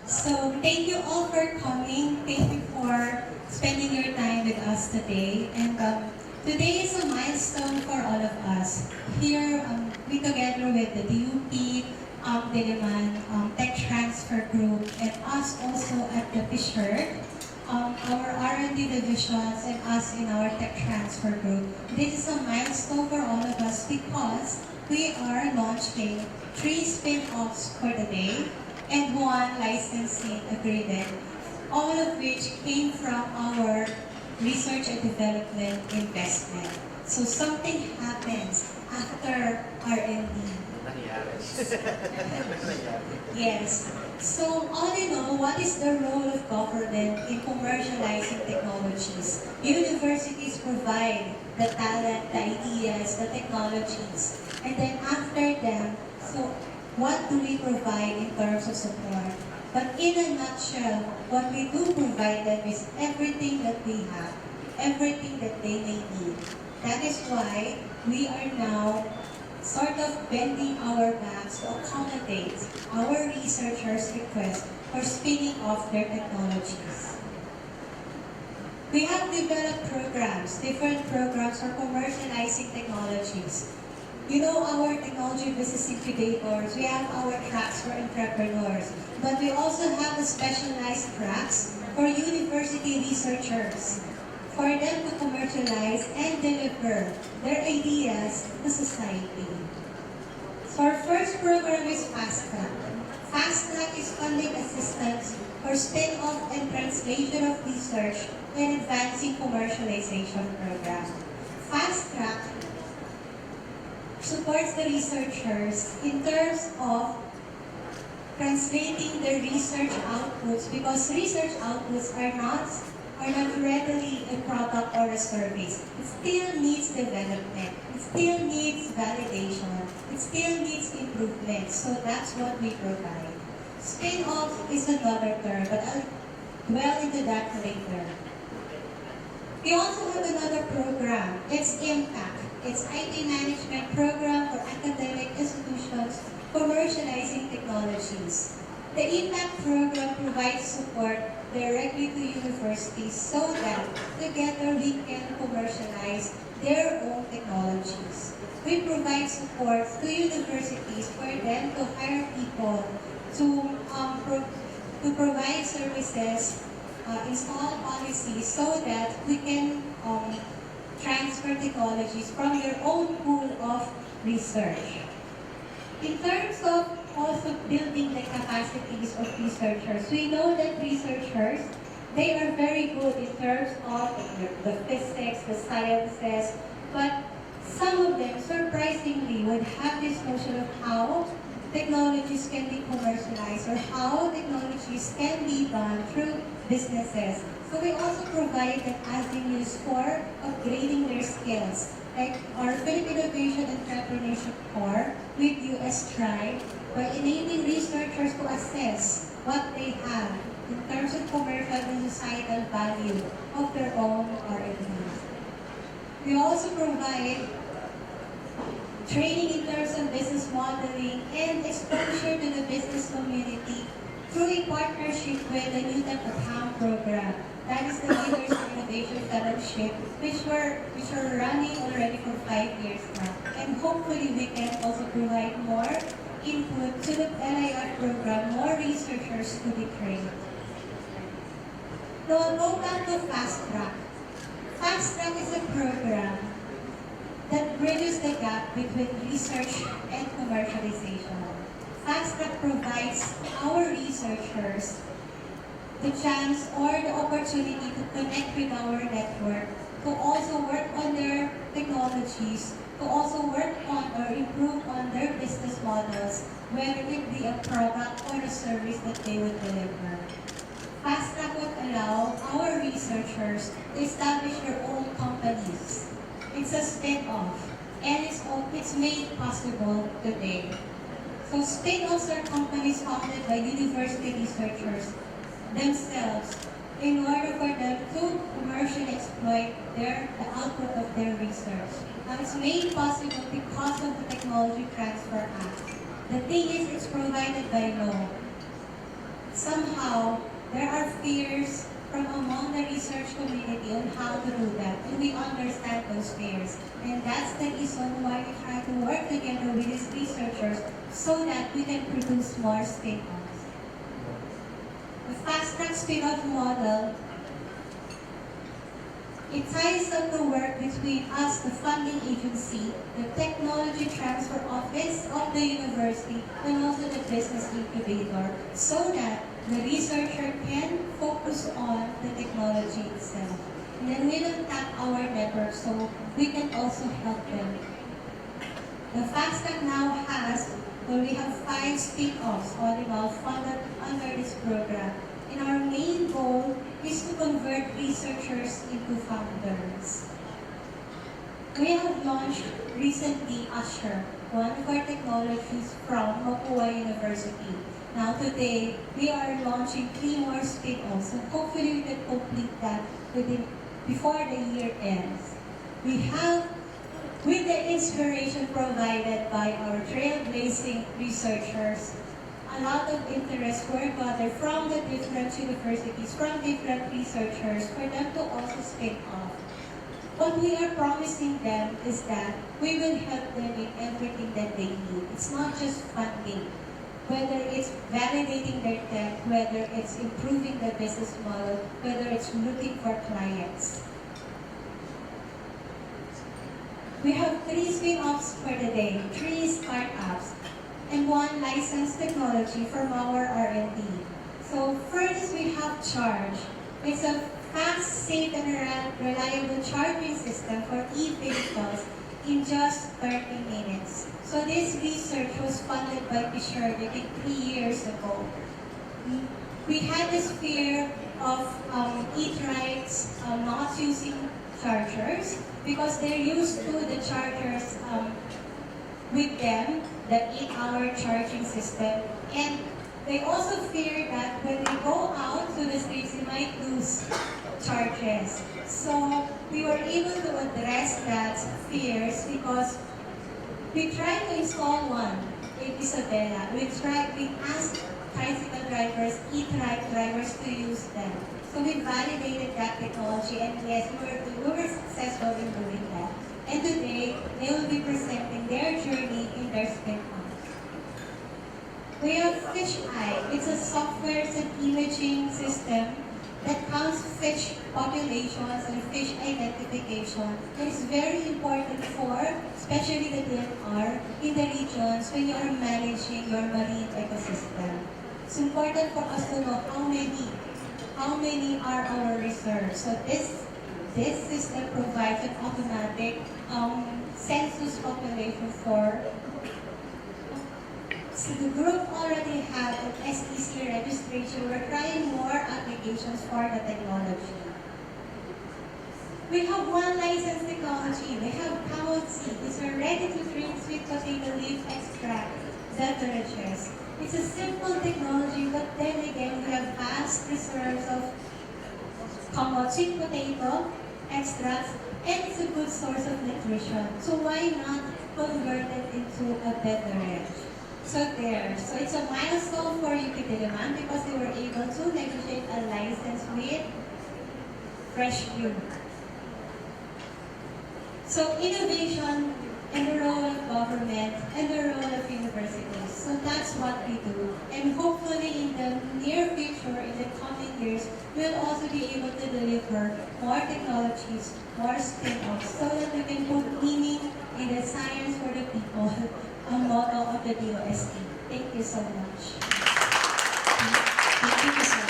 So thank you all for coming. Thank you for spending your time with us today. And today is a milestone for all of us. Here, we together with the DUP, Diliman, Tech Transfer Group, and us also at the PCIEERD, our R&D divisions, and us in our Tech Transfer Group. This is a milestone for all of us because we are launching 3 spin-offs for the day and 1 licensing agreement, all of which came from our research and development investment. So something happens after R&D. Yes. So all in all, what is the role of government in commercializing technologies? Universities provide the talent, the ideas, the technologies, and then after them, so what do we provide in terms of support? But in a nutshell, what we do provide them is everything that we have, everything that they may need. That is why we are now sort of bending our backs to accommodate our researchers' request for spinning off their technologies. We have developed programs, different programs for commercializing technologies. You know our technology business incubators, we have our tracks for entrepreneurs, but we also have the specialized tracks for university researchers, for them to commercialize and deliver their ideas to society. So our first program is FASTRAC. FASTRAC is funding assistance for spin-off and translation of research and advancing commercialization program. FASTRAC supports the researchers in terms of translating their research outputs, because research outputs are not readily a product or a service. It still needs development. It still needs validation. It still needs improvement. So that's what we provide. Spin-off is another term, but I'll dwell into that later. We also have another program. It's IMPACT. It's IT management program for academic institutions commercializing technologies. The IMPACT program provides support directly to universities so that together we can commercialize their own technologies. We provide support to universities for them to hire people to provide services, install policies so that we can transfer technologies from their own pool of research. In terms of also building the capacities of researchers, we know that researchers, they are very good in terms of the physics, the sciences, but some of them, surprisingly, would have this notion of how technologies can be commercialized or how technologies can be done through businesses. So we also provide them avenues for upgrading their skills. Like our Philippine Innovation Entrepreneurship Core with DOST-STII by enabling researchers to assess what they have in terms of commercial and societal value of their own R&D. We also provide training in terms of business modeling and exposure to the business community through a partnership with the New Type of Ham program. That is the Leaders in Innovation Fellowship, which are running already for 5 years now. And hopefully we can also provide more input to the LIR program, more researchers to be trained. Now I'll go back to FASTRAC. FASTRAC is a program that bridges the gap between research and commercialization. FASTRAC provides our researchers the chance or the opportunity to connect with our network, to also work on their technologies, to also work on or improve on their business models, whether it be a product or a service that they would deliver. FASTRAC would allow our researchers to establish their own companies. It's a spin-off, and it's made possible today. So spin-offs are companies founded by university researchers themselves in order for them to commercially exploit the output of their research. Now it's made possible because of the Technology Transfer Act. The thing is, it's provided by law. It's somehow there are fears from among the research community on how to do that, and we understand those fears. And that's the reason why we try to work together with these researchers so that we can produce more spin-offs. The FASTRAC spin-off model, it ties up the work between us, the funding agency, the technology transfer office of the university, and also the business incubator, so that the researcher can focus on the technology itself. And then we will tap our network so we can also help them. The FASTRAC now has, we have 5 spin-offs all in all funded under this program. And our main goal is to convert researchers into founders. We have launched recently Usher, one of our technologies from Mapua University. Now today, we are launching 3 more spin-offs, and hopefully we can complete that before the year ends. We have, with the inspiration provided by our trailblazing researchers, a lot of interest were gathered from the different universities, from different researchers, for them to also spin off. What we are promising them is that we will help them in everything that they need. It's not just funding, whether it's validating their tech, whether it's improving the business model, whether it's looking for clients. We have 3 spin-offs for the day, 3 startups, and 1 licensed technology from our R&D. So first we have Charge. It's a fast, safe, and reliable charging system for e-vehicles in just 30 minutes. So this research was funded by PCIEERD, I think 3 years ago. We had this fear of e-trikes not using chargers because they're used to the chargers with them, the 8-hour charging system. And they also fear that when they go out to the streets, they might lose charges. So we were able to address that fears because we tried to install one in Isabela. We asked tricycle drivers, e-trike drivers to use them. So we validated that technology, and yes, we were successful in doing that. And today, they will be presenting their journey in their spin-off. We have FishEye. It's a software and imaging system that counts fish populations and fish identification. And it's very important for, especially the DNR, in the regions when you are managing your marine ecosystem. It's important for us to know how many are our reserves. So this system provides an automatic census population for. So the group already had an SEC registration. We're trying more applications for the technology. We have 1 licensed technology. We have Kamotsi. It's a ready-to-drink sweet potato leaf extract beverages. It's a simple technology, but then again, we have vast reserves of sweet potato extracts, and it's a good source of nutrition. So why not convert it into a beverage? So it's a milestone for UP Diliman because they were able to negotiate a license with Fresh View. So innovation and the role of government and the role of universities. So that's what we do. And hopefully in the near future, in the coming years, we'll also be able to deliver more technologies, more spin-offs, so that we can put meaning in the science for the people, a motto of the DOST. Thank you so much. Thank you so